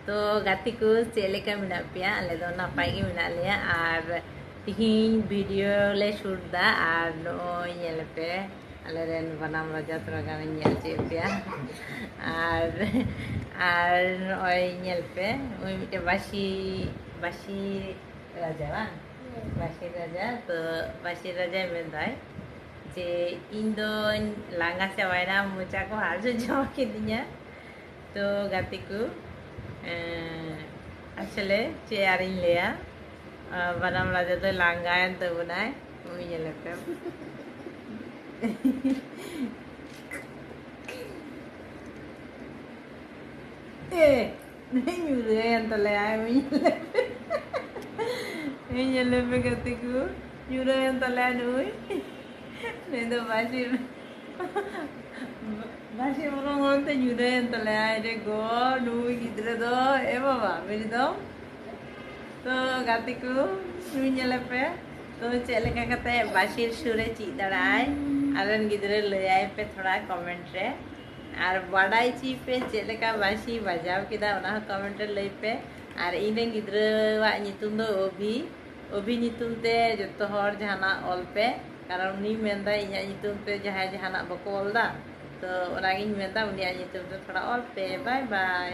तो गाती को चेलेका मिना पिया आले दो नापाय गे मिना लिया और तिहिन वीडियो ले शूट दा और नोय नेल पे आले रेन बनाम राजा थोड़ा नेल चे पिया और नोय नेल पे ओय मिटे बासी राजा बा बासी राजा तो बासी राजा मेंदाय जे इन दो लांगा चाबायना मोचा को हाजो जमा केदिया तो गाती को আসলে চেয়ারিং লেয়া বানাম রাজা তো লাঙ্গায়ন তো বোনায় ওই এলাকা nyuruhan tala nyelepe katiku nyuruhan tala nui nendo masih orang orang nyuruhan tala ada go nui gidra do baba beri do तो गाती को नui nyelepe तो चले का कहते हैं बाशिर सुरे ची दराय आरन गिदरे ले आए पे थोड़ा कमेंट रे और बड़ाई ची पे चले का बाशी बजाव किदा उना कमेंट ले पे और इने गिदरे वा नितुम दो ओभी नितुम ते जत्तो हर जहाना ऑल पे कारण उनी मेंदा इया नितुम पे जहाना बको ऑल दा तो उनागिन मेंदा उनी नितुम ते थोड़ा ऑल पे बाय बाय।